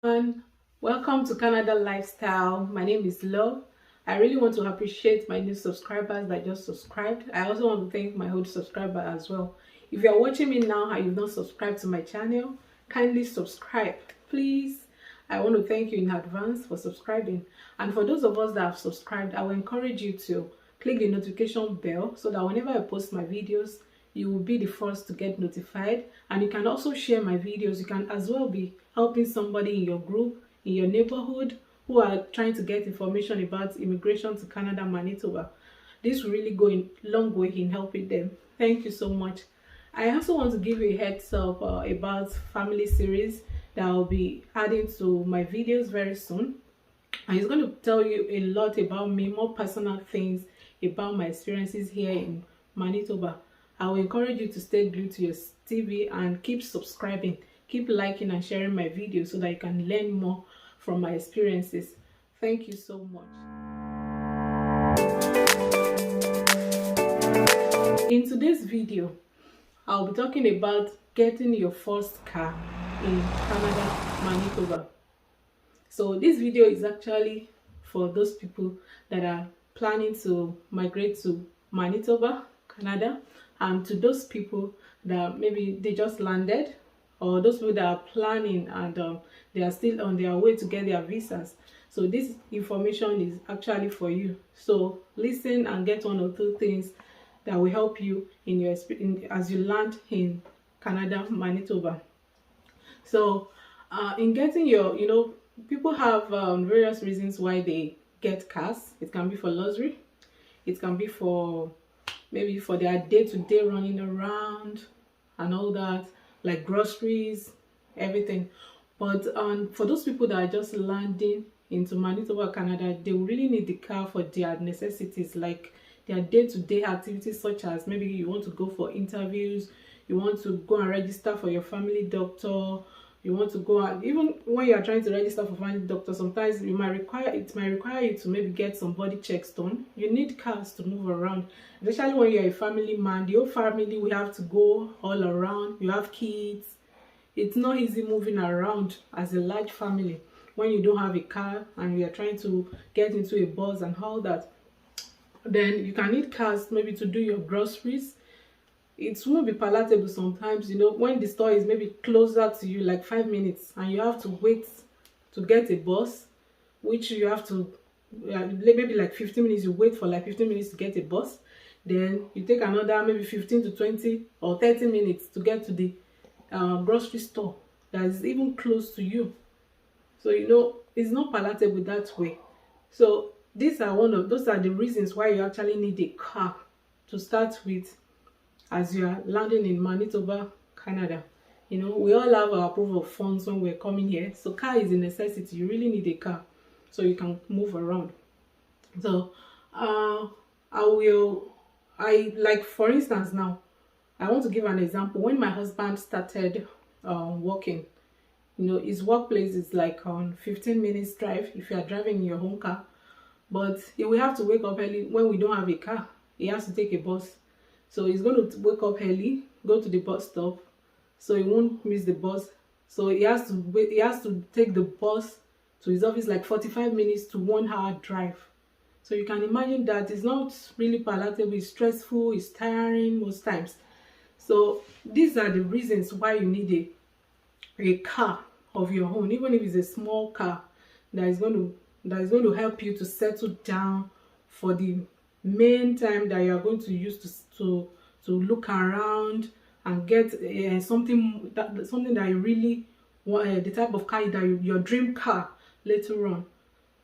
everyone, welcome to Canada Lifestyle. My name is Love. I really want to appreciate my new subscribers that just subscribed. I also want to thank my old subscriber as well. If you are watching me now and you've not subscribed to my channel, kindly subscribe, please. I want to thank you in advance for subscribing. And for those of us that have subscribed, I will encourage you to click the notification bell so that whenever I post my videos, you will be the first to get notified. And you can also share my videos. You can as well be helping somebody in your group, in your neighborhood, who are trying to get information about immigration to Canada, Manitoba. This will really go a long way in helping them. Thank you so much. I also want to give you a heads up about family series that I'll be adding to my videos very soon. And it's going to tell you a lot about me, more personal things about my experiences here in Manitoba. I will encourage you to stay glued to your TV and keep subscribing, keep liking and sharing my videos so that you can learn more from my experiences. Thank you so much. In today's video, I'll be talking about getting your first car in Canada, Manitoba. So this video is actually for those people that are planning to migrate to Manitoba, Canada, and to those people that maybe they just landed, or those people that are planning and they are still on their way to get their visas. So this information is actually for you. So listen and get one or two things that will help you in your as you land in Canada, Manitoba. So in getting your, people have various reasons why they get cars. It can be for luxury. It can be for maybe for their day-to-day running around and all that, like groceries, everything. But for those people that are just landing into Manitoba, Canada, they really need the car for their necessities, like their day-to-day activities, such as maybe you want to go for interviews, you want to go and register for your family doctor, you want to go and even when you are trying to register for family doctor, sometimes it might require you to maybe get some body checks done. You need cars to move around, especially when you're a family man. The whole family will have to go all around. You have kids. It's not easy moving around as a large family when you don't have a car and you are trying to get into a bus and all that. Then you can need cars maybe to do your groceries. It won't be palatable sometimes, when the store is maybe closer to you, like 5 minutes, and you have to wait to get a bus, which you have to maybe like 15 minutes. You wait for like 15 minutes to get a bus, then you take another maybe 15 to 20 or 30 minutes to get to the grocery store that is even close to you. So it's not palatable that way. So those are the reasons why you actually need a car to start with as you are landing in Manitoba, Canada. We all have our proof of funds when we're coming here. So car is a necessity. You really need a car so you can move around. So like for instance now, I want to give an example. When my husband started working, his workplace is like on 15 minutes drive if you are driving in your own car. But he will have to wake up early. When we don't have a car, he has to take a bus. So he's going to wake up early, go to the bus stop, so he won't miss the bus. So he has to wait. He has to take the bus to his office, like 45 minutes to 1 hour drive. So you can imagine that it's not really palatable. It's stressful. It's tiring most times. So these are the reasons why you need a car of your own, even if it's a small car that is going to help you to settle down for the main time that you are going to use to look around and get something that you really want, the type of car that your dream car later on.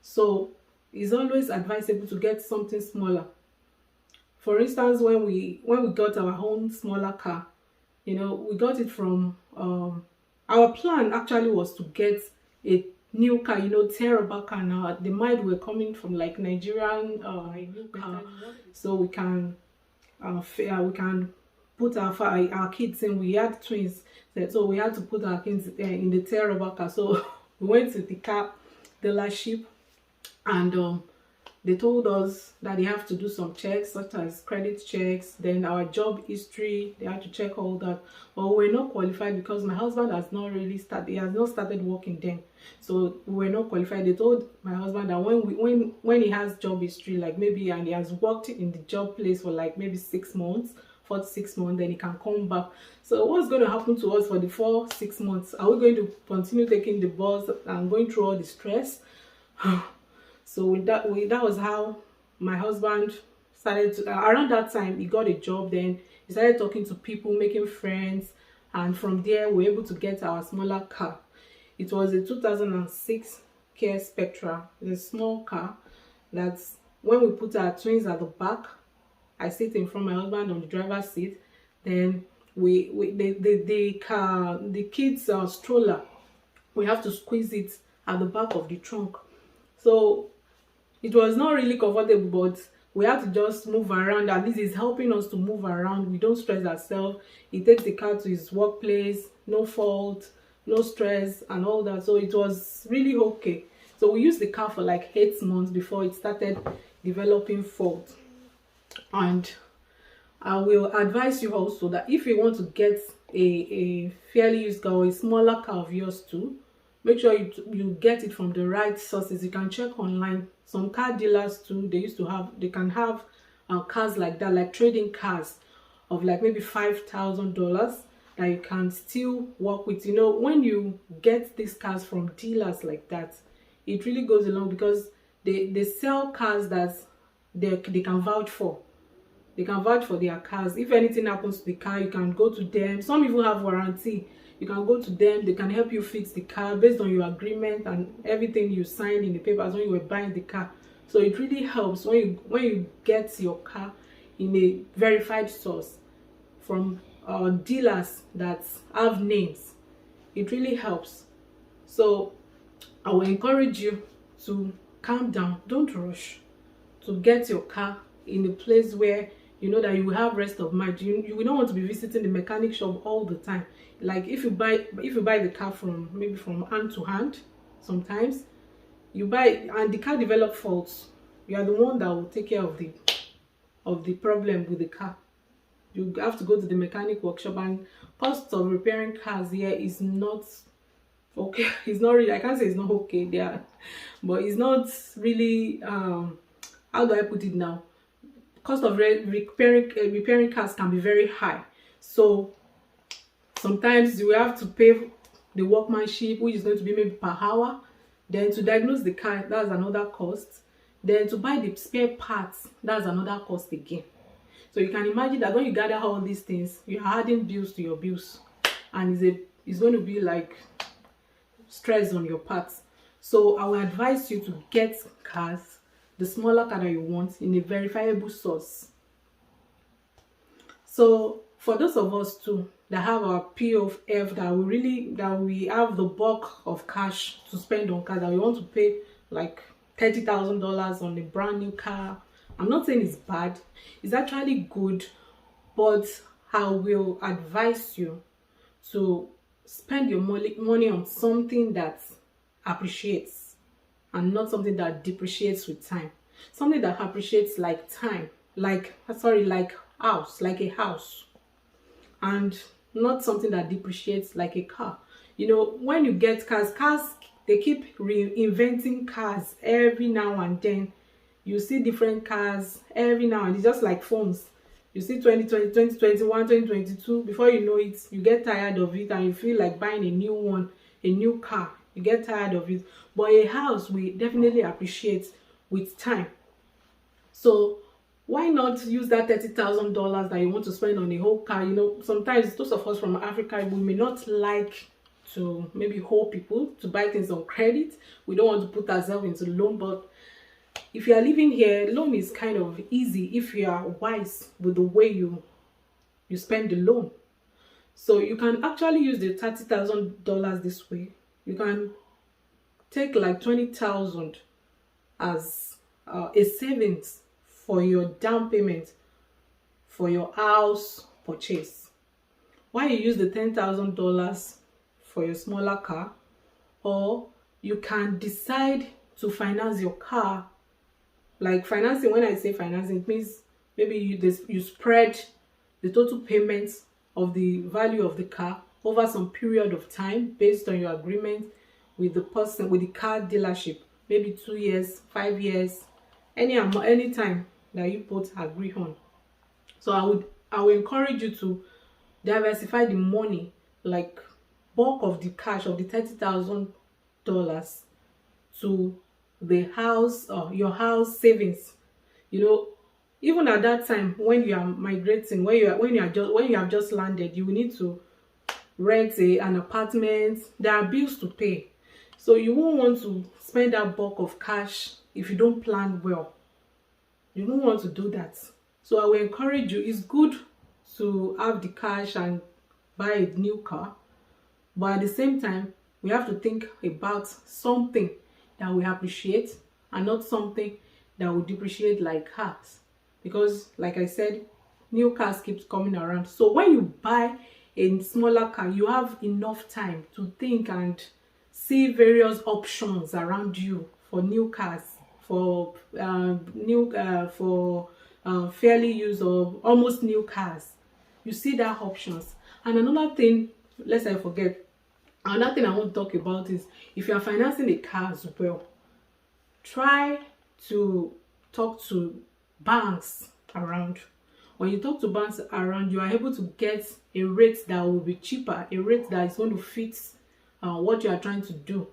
So it's always advisable to get something smaller. For instance, when we got our own smaller car, we got it from our plan actually was to get a new car, terrible car. Now the mind were coming from like Nigerian car, so we can put our kids in. We had twins, so we had to put our kids in the terrible car. So we went to the car dealership and they told us that they have to do some checks such as credit checks, then our job history, they had to check all that. But we're not qualified because my husband has not really started, he has not started working then. So we're not qualified. They told my husband that when he has job history, like maybe, and he has worked in the job place for like maybe 6 months, 4 to 6 months, then he can come back. So what's going to happen to us for the 4-6 months? Are we going to continue taking the bus and going through all the stress? So that was how my husband started to, around that time he got a job. Then he started talking to people, making friends, and from there we were able to get our smaller car. It was a 2006 Kia Spectra. It's a small car that's, when we put our twins at the back, I sit in front, my husband on the driver's seat, then the kids stroller, we have to squeeze it at the back of the trunk. So it was not really comfortable, but we had to just move around. At least it's helping us to move around. We don't stress ourselves. He takes the car to his workplace, no fault, no stress and all that. So it was really okay. So we used the car for like 8 months before it started developing fault. And I will advise you also that if you want to get a fairly used car or a smaller car of yours too, make sure you get it from the right sources. You can check online. Some car dealers too, they can have cars like that, like trading cars of like maybe $5,000 that you can still work with. You know, when you get these cars from dealers like that, it really goes along because they sell cars that they can vouch for. They can vouch for their cars. If anything happens to the car, you can go to them. Some even have warranty. You can go to them. They can help you fix the car based on your agreement and everything you signed in the papers when you were buying the car. So it really helps when you get your car in a verified source from dealers that have names. It really helps. So I will encourage you to calm down. Don't rush to get your car in a place where you know that you will have rest of mind. You will not want to be visiting the mechanic shop all the time. Like if you buy the car from maybe from hand to hand, sometimes you buy and the car develop faults, you are the one that will take care of the problem with the car. You have to go to the mechanic workshop, and cost of repairing cars here is not okay. It's not really, I can't say it's not okay there, but it's not really how do I put it now? Cost of repairing cars can be very high. So sometimes you have to pay the workmanship, which is going to be maybe per hour. Then to diagnose the car, that's another cost. Then to buy the spare parts, that's another cost again. So you can imagine that when you gather all these things, you're adding bills to your bills, and it's going to be like stress on your parts. So I will advise you to get cars, the smaller car that you want, in a verifiable source. So for those of us too that have our POF, that we have the bulk of cash to spend on cars, that we want to pay like $30,000 on a brand new car. I'm not saying it's bad, it's actually good, but I will advise you to spend your money on something that appreciates and not something that depreciates with time. Something that appreciates like time, like a house, and not something that depreciates like a car. You know, when you get cars, they keep reinventing cars every now and then. You see different cars every now and then, just like phones. You see 2020, 2021, 2022, before you know it, you get tired of it and you feel like buying a new one, a new car. You get tired of it. But a house we definitely appreciate with time. So why not use that $30,000 that you want to spend on a whole car? You know, sometimes those of us from Africa, we may not like to maybe hold people to buy things on credit. We don't want to put ourselves into loan, but if you are living here, loan is kind of easy if you are wise with the way you spend the loan. So you can actually use the $30,000 this way. You can take like $20,000 as a savings for your down payment for your house purchase, while you use the $10,000 for your smaller car. Or you can decide to finance your car Like financing, when I say financing, it means maybe you spread the total payments of the value of the car over some period of time based on your agreement with the person, with the car dealership. Maybe 2 years, 5 years, any time that you both agree on. So I would encourage you to diversify the money, like bulk of the cash of the $30,000 to the house or your house savings. You know, even at that time when you are migrating, when you have just landed, you will need to rent an apartment. There are bills to pay, so you won't want to spend that bulk of cash if you don't plan well. You don't want to do that. So I will encourage you, it's good to have the cash and buy a new car, but at the same time we have to think about something that we appreciate and not something that will depreciate like cars, because like I said, new cars keeps coming around. So when you buy a smaller car, you have enough time to think and see various options around you for new cars, for fairly used or almost new cars. You see that options. And another thing, lest I forget, another thing I want to talk about is, if you are financing a car as well, try to talk to banks around. When you talk to banks around, you are able to get a rate that will be cheaper, a rate that is going to fit what you are trying to do.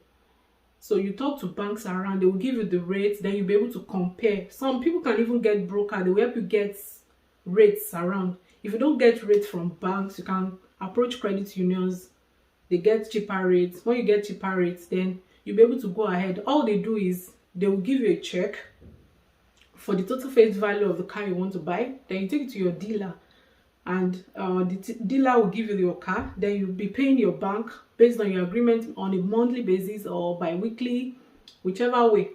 So you talk to banks around, they will give you the rates, then you'll be able to compare. Some people can even get broker, they will help you get rates around. If you don't get rates from banks, you can approach credit unions. They get cheaper rates. When you get cheaper rates, then you'll be able to go ahead. All they do is they will give you a check for the total face value of the car you want to buy. Then you take it to your dealer, and the dealer will give you your car. Then you'll be paying your bank based on your agreement on a monthly basis or bi-weekly, whichever way.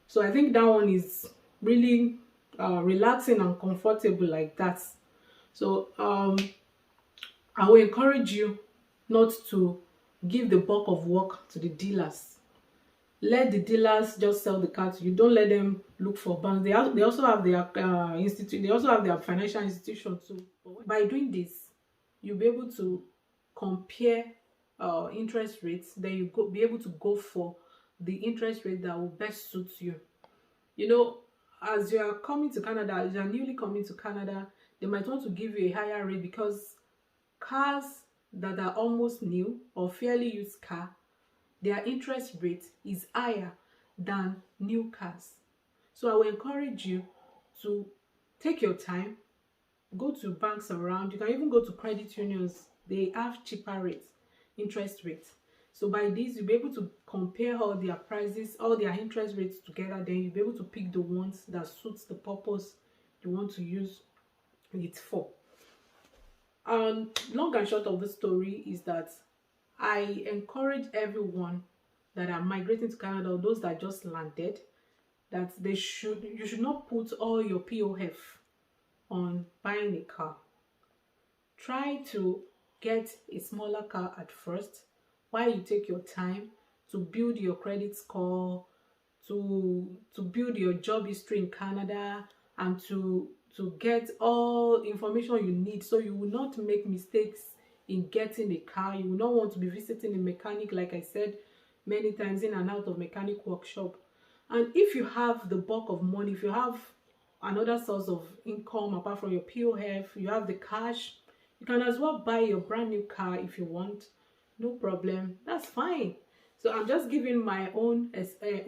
So I think that one is really relaxing and comfortable like that. So I will encourage you not to give the bulk of work to the dealers. Let the dealers just sell the car to you. Don't let them look for banks. They also have their They also have their financial institution too. By doing this, you'll be able to compare interest rates. Then you be able to go for the interest rate that will best suit you. You know, as you are coming to Canada, as you are newly coming to Canada, they might want to give you a higher rate, because cars that are almost new or fairly used car, their interest rate is higher than new cars. So I will encourage you to take your time, go to banks around. You can even go to credit unions. They have cheaper rates, interest rates. So by this, you'll be able to compare all their prices, all their interest rates together. Then you'll be able to pick the ones that suits the purpose you want to use it for. And long and short of the story is that I encourage everyone that are migrating to Canada, or those that just landed, that you should not put all your POF on buying a car. Try to get a smaller car at first, while you take your time to build your credit score, to build your job history in Canada, and to get all information you need, so you will not make mistakes in getting a car. You will not want to be visiting a mechanic, like I said many times, in and out of mechanic workshop. And if you have the bulk of money, if you have another source of income apart from your POF, you have the cash, you can as well buy your brand new car if you want. No problem, that's fine. So I'm just giving my own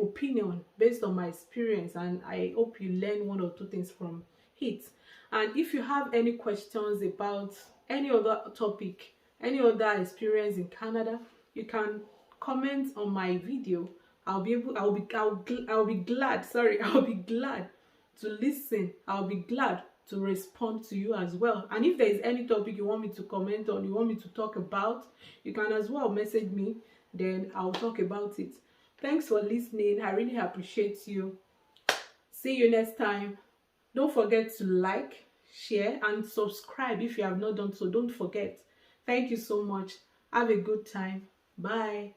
opinion based on my experience, and I hope you learn one or two things from it. And if you have any questions about any other topic, any other experience in Canada, you can comment on my video. I'll be glad to listen. I'll be glad to respond to you as well. And if there is any topic you want me to comment on, you want me to talk about, you can as well message me, then I'll talk about it. Thanks for listening. I really appreciate you. See you next time. Don't forget to like, share, and subscribe if you have not done so. Don't forget. Thank you so much. Have a good time. Bye.